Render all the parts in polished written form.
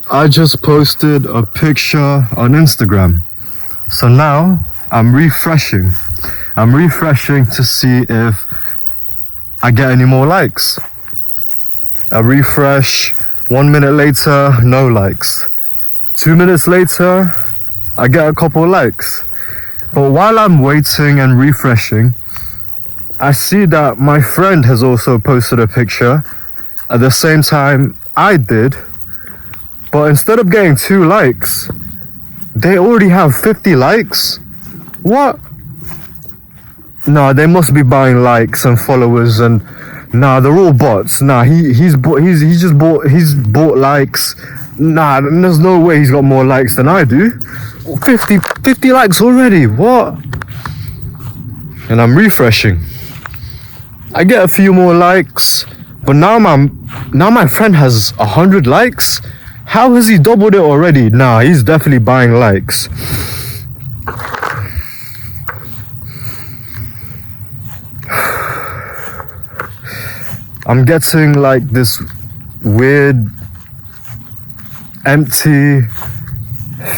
I just posted a picture on Instagram. So now I'm refreshing. I'm refreshing to see if I get any more likes. I refresh, 1 minute later, no likes. 2 minutes later, I get a couple likes. But while I'm waiting and refreshing, I see that my friend has also posted a picture at the same time I did. But instead of getting 2 likes, they already have 50 likes. What? Nah, they must be buying likes and followers, and nah, they're all bots. Nah, he's bought likes. Nah, there's no way he's got more likes than I do. 50 likes already. What? And I'm refreshing. I get a few more likes, but now my friend has 100 likes. How has he doubled it already? Nah, he's definitely buying likes. I'm getting like this weird, empty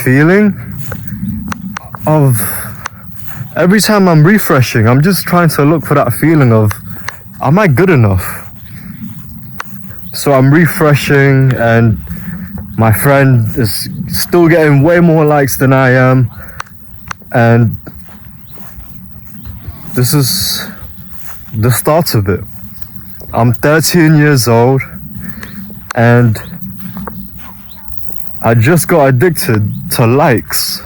feeling of every time I'm refreshing, I'm just trying to look for that feeling of, am I good enough? So I'm refreshing and my friend is still getting way more likes than I am. And this is the start of it. I'm 13 years old and I just got addicted to likes.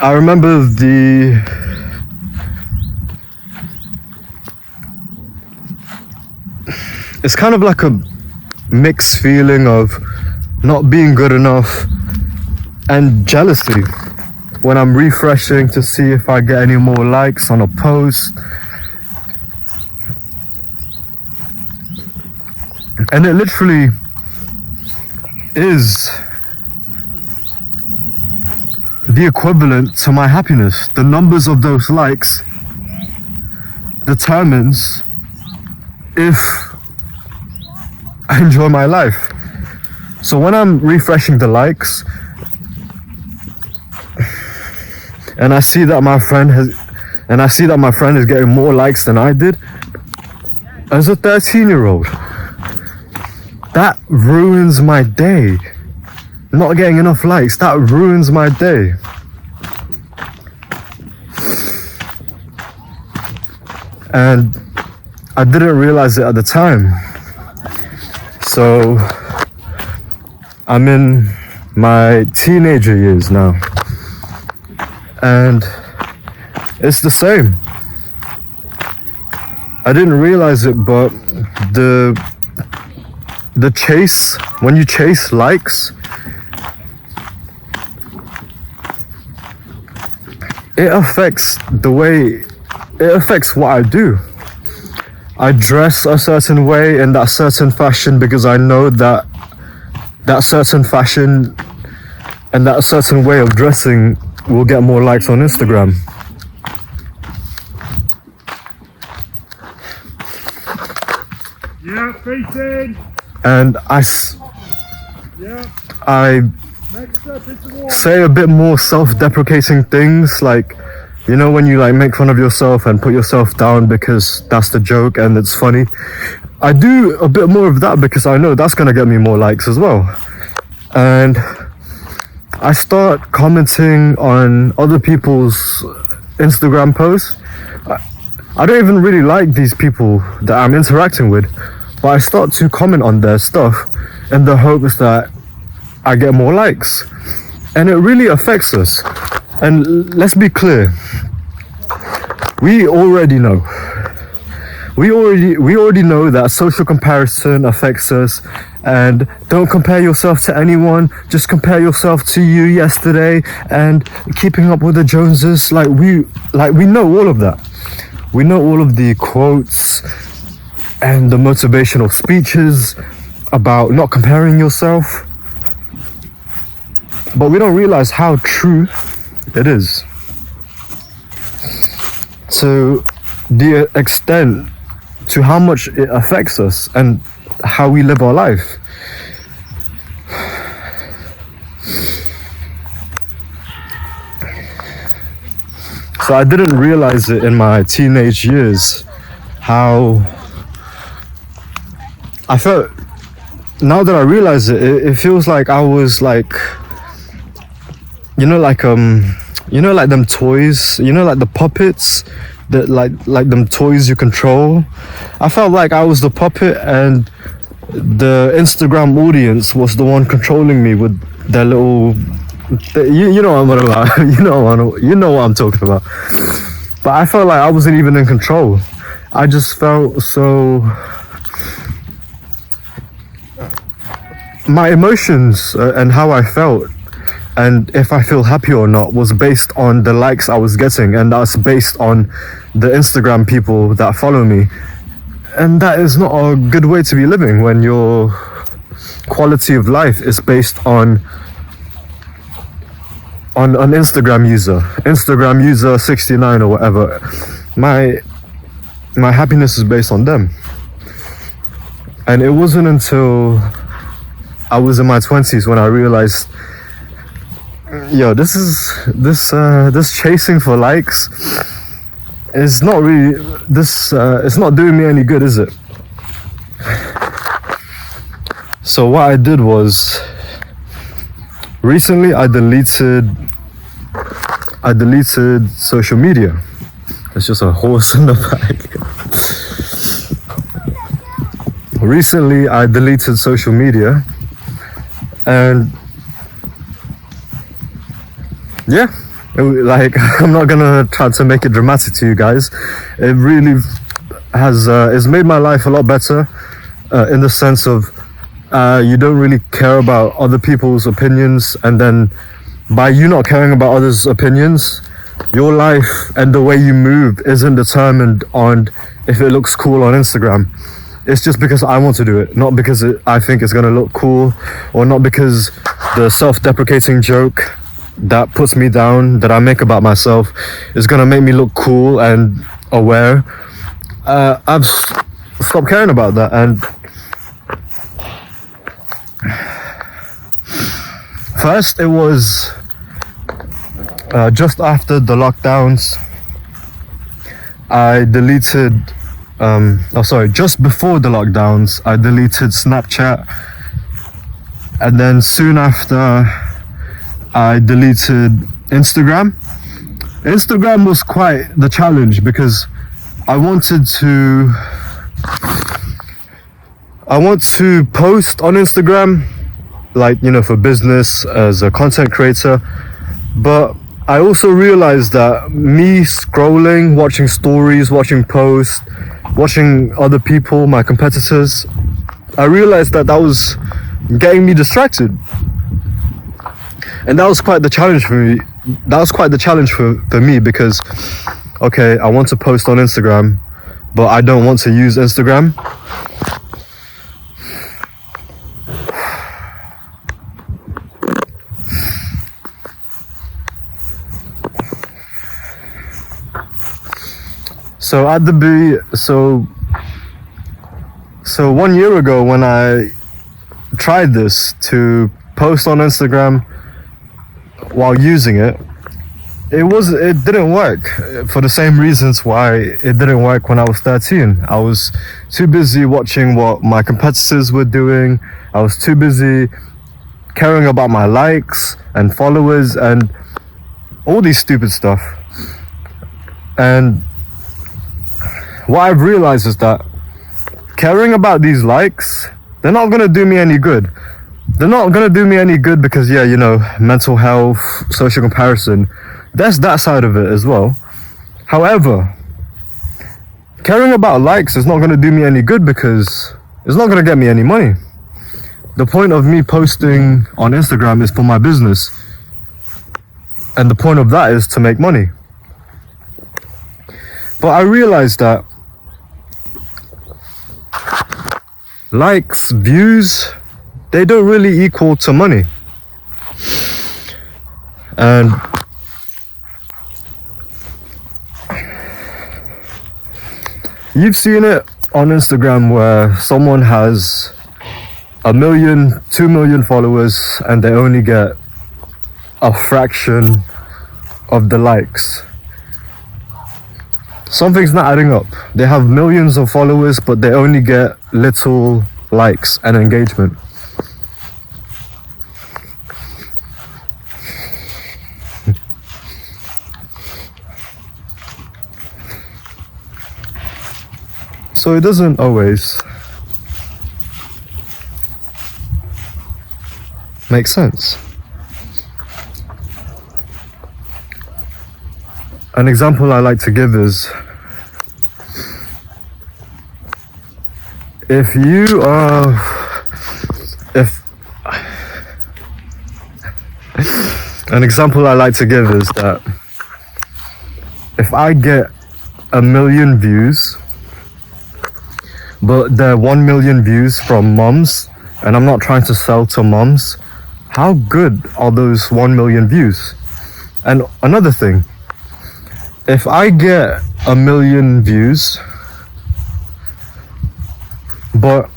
I remember it's kind of like a mixed feeling of not being good enough and jealousy when I'm refreshing to see if I get any more likes on a post. And it literally is the equivalent to my happiness. The numbers of those likes determines if I enjoy my life. So when I'm refreshing the likes and I see that my friend is getting more likes than I did, as a 13-year-old, that ruins my day. Not getting enough likes, that ruins my day. And I didn't realize it at the time. So I'm in my teenager years now, and it's the same. I didn't realize it, but the chase, when you chase likes, it affects what I do. I dress a certain way in that certain fashion because I know that certain fashion and that certain way of dressing will get more likes on Instagram. Yeah, face in. And I say a bit more self-deprecating things, like, you know, when you like make fun of yourself and put yourself down because that's the joke and it's funny. I do a bit more of that because I know that's gonna get me more likes as well. And I start commenting on other people's Instagram posts. I don't even really like these people that I'm interacting with, but I start to comment on their stuff in the hopes that I get more likes. And it really affects us. And let's be clear, we already know that social comparison affects us. And don't compare yourself to anyone, just compare yourself to you yesterday and keeping up with the Joneses. Like we know all of that. We know all of the quotes and the motivational speeches about not comparing yourself, but we don't realize how true it is. To the extent to how much it affects us and how we live our life. So I didn't realize it in my teenage years how I felt. Now that I realize it, it feels like I was like, like them toys, like the puppets that like them toys you control. I felt like I was the puppet and the Instagram audience was the one controlling me with their little, you know what I'm about. you know what I'm talking about. But I felt like I wasn't even in control. I just felt so. My emotions and how I felt and if I feel happy or not was based on the likes I was getting, and that's based on the Instagram people that follow me. And that is not a good way to be living when your quality of life is based on an Instagram user 69 or whatever. My happiness is based on them. And it wasn't until I was in my 20s when I realized, this chasing for likes is not really it's not doing me any good, is it? So what I did was, recently I deleted social media. It's just a horse in the back. Recently I deleted social media, and yeah, I'm not gonna try to make it dramatic to you guys. It really has it's made my life a lot better, in the sense of you don't really care about other people's opinions, and then by you not caring about others' opinions, your life and the way you move isn't determined on if it looks cool on Instagram. It's just because I want to do it, not because I think it's gonna look cool, or not because the self-deprecating joke that puts me down that I make about myself is gonna make me look cool and aware. I've stopped caring about that. And first it was just after the lockdowns, I deleted just before the lockdowns I deleted Snapchat, and then soon after I deleted Instagram. Instagram was quite the challenge because I want to post on Instagram, for business as a content creator, but I also realized that me scrolling, watching stories, watching posts, watching other people, my competitors, I realized that was getting me distracted. And that was quite the challenge for me. For me because, okay, I want to post on Instagram, but I don't want to use Instagram. So 1 year ago when I tried this to post on Instagram while using it, it didn't work for the same reasons why it didn't work when I was 13. I was too busy watching what my competitors were doing. I was too busy caring about my likes and followers and all these stupid stuff. And what I've realized is that caring about these likes, they're not gonna do me any good. They're not gonna do me any good because, mental health, social comparison, there's that side of it as well. However, caring about likes is not gonna do me any good because it's not gonna get me any money. The point of me posting on Instagram is for my business, and the point of that is to make money. But I realized that likes, views, they don't really equal to money. And you've seen it on Instagram where someone has 1 million, 2 million followers and they only get a fraction of the likes. Something's not adding up. They have millions of followers, but they only get little likes and engagement. So it doesn't always make sense. An example I like to give is, if an example I like to give is that if I get 1 million views, but they're 1 million views from moms, and I'm not trying to sell to moms, how good are those 1 million views? And another thing, if I get 1 million views, but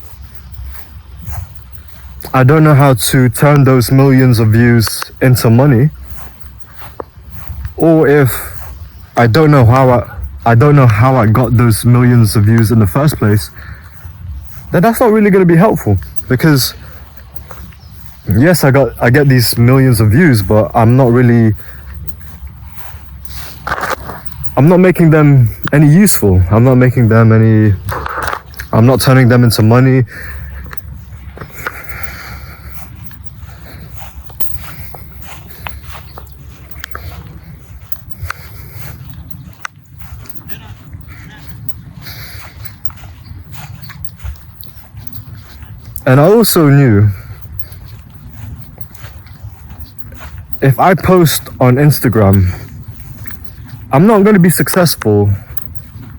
I don't know how to turn those millions of views into money, or if I don't know how I got those millions of views in the first place, then that's not really going to be helpful. Because yes, I get these millions of views, but I'm not making them any useful. I'm not turning them into money. And I also knew if I post on Instagram, I'm not going to be successful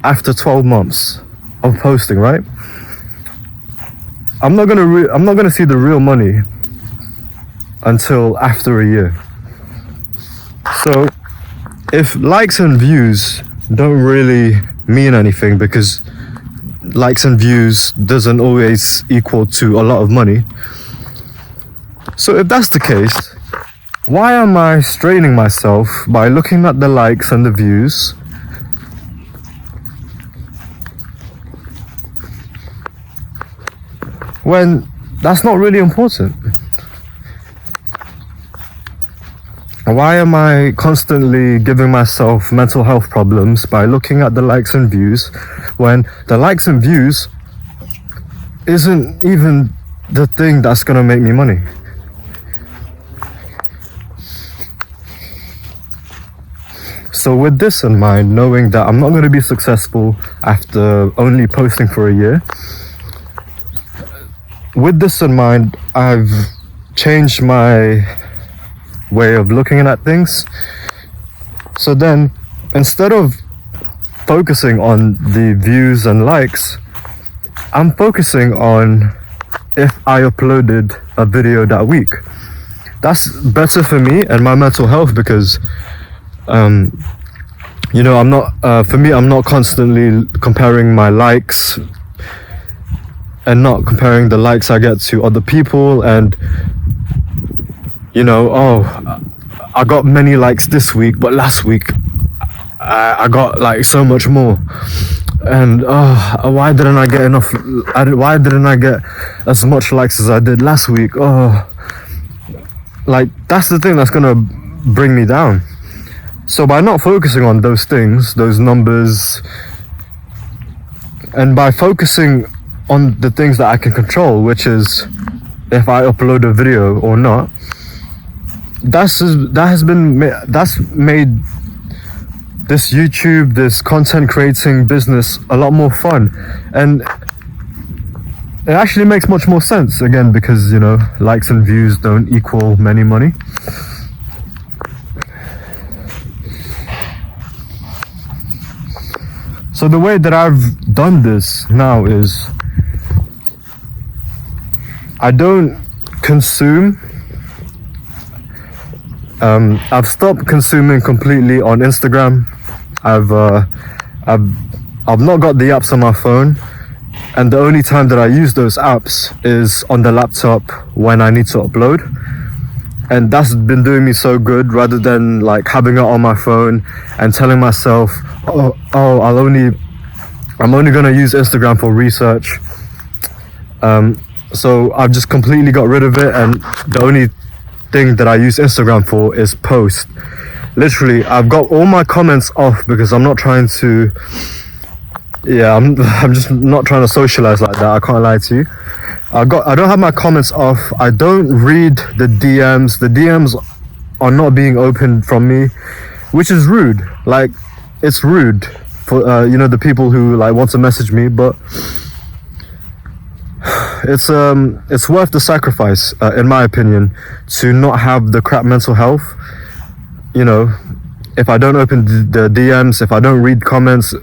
after 12 months of posting, right? I'm not going to see the real money until after a year. So if likes and views don't really mean anything, because likes and views doesn't always equal to a lot of money. So if that's the case, why am I straining myself by looking at the likes and the views when that's not really important? Why am I constantly giving myself mental health problems by looking at the likes and views when the likes and views isn't even the thing that's gonna make me money? So with this in mind, knowing that I'm not going to be successful after only posting for a year, with this in mind, I've changed my way of looking at things. So then, instead of focusing on the views and likes, I'm focusing on if I uploaded a video that week. That's better for me and my mental health, because I'm not constantly comparing my likes and not comparing the likes I get to other people, and I got many likes this week, but last week I got like so much more, and why didn't I get enough? Why didn't I get as much likes as I did last week? Like that's the thing that's gonna bring me down. So by not focusing on those things, those numbers, and by focusing on the things that I can control, which is if I upload a video or not, that's made this YouTube, this content creating business a lot more fun. And it actually makes much more sense, again, because likes and views don't equal many money. So the way that I've done this now is I don't consume. I've stopped consuming completely on Instagram. I've not got the apps on my phone. and the only time that I use those apps is on the laptop when I need to upload. And that's been doing me so good, rather than like having it on my phone and telling myself, I'm only gonna use Instagram for research. So I've just completely got rid of it, and the only thing that I use Instagram for is post. Literally, I've got all my comments off because I'm not trying to. Yeah, I'm just not trying to socialize like that. I can't lie to you. I don't have my comments off. I don't read the DMs. The DMs are not being opened from me, which is rude. Like, it's rude for the people who like want to message me, but it's worth the sacrifice, in my opinion, to not have the crap mental health. If I don't open the DMs, if I don't read comments,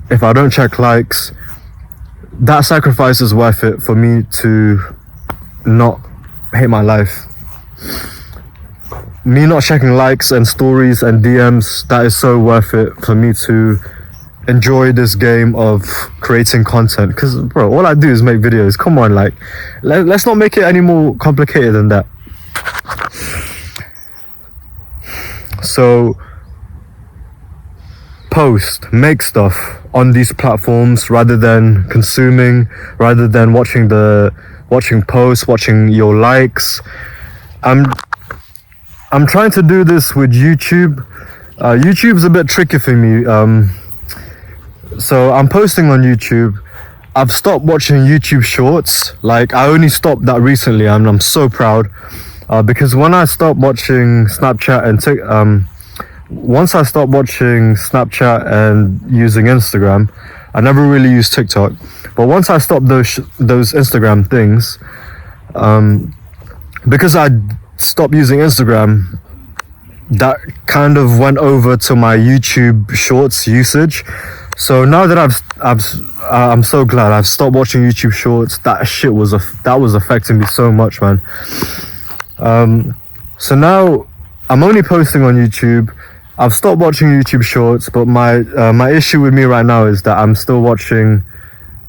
if I don't check likes, that sacrifice is worth it for me to not hate my life. Me not checking likes and stories and DMs, that is so worth it for me to enjoy this game of creating content. Because, bro, all I do is make videos. Come on, like, let's not make it any more complicated than that. So, post, make stuff on these platforms rather than consuming, rather than watching posts, watching your likes. I'm trying to do this with YouTube. YouTube's a bit tricky for me. So I'm posting on YouTube. I've stopped watching YouTube Shorts. Like, I only stopped that recently, and I'm so proud. Because when I stopped watching Snapchat and once I stopped watching Snapchat and using Instagram, I never really used TikTok. But once I stopped those Instagram things, because I stopped using Instagram, that kind of went over to my YouTube Shorts usage. So now that I'm so glad I've stopped watching YouTube Shorts. That shit was affecting me so much, man. So now I'm only posting on YouTube. I've stopped watching YouTube Shorts, but my issue with me right now is that I'm still watching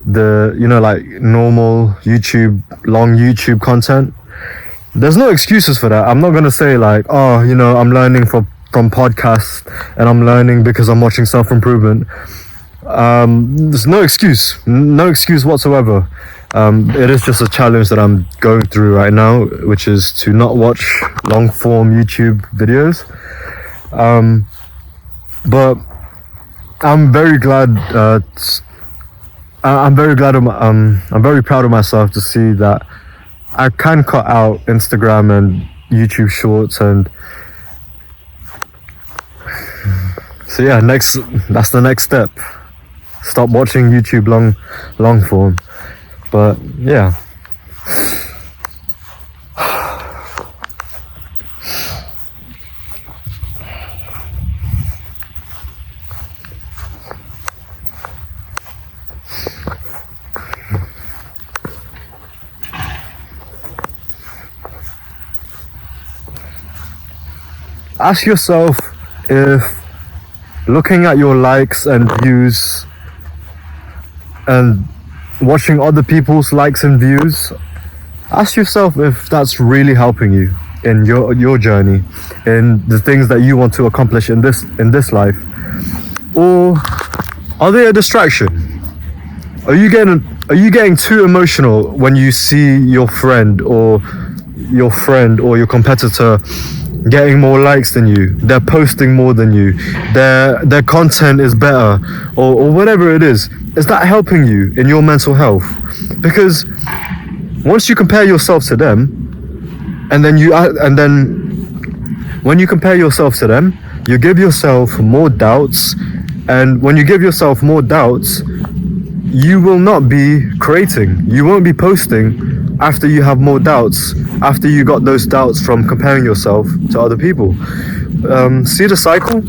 the like normal YouTube, long YouTube content. There's no excuses for that. I'm not gonna say like, I'm learning from podcasts and I'm learning because I'm watching self-improvement. There's no excuse whatsoever. It is just a challenge that I'm going through right now, which is to not watch long form YouTube videos. But I'm very glad. I'm very proud of myself to see that I can cut out Instagram and YouTube Shorts, and so yeah, that's the next step. Stop watching YouTube long form. But yeah. Ask yourself if looking at your likes and views and watching other people's likes and views, ask yourself if that's really helping you in your journey, in the things that you want to accomplish in this life, or are they a distraction? Are you getting too emotional when you see your friend or your competitor getting more likes than you, they're posting more than you, their content is better, or whatever it is that helping you in your mental health? Because once you compare yourself to them, and then when you compare yourself to them, you give yourself more doubts, and when you give yourself more doubts, you will not be creating, you won't be posting after you have more doubts, after you got those doubts from comparing yourself to other people. See the cycle?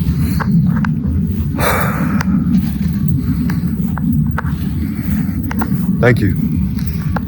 Thank you.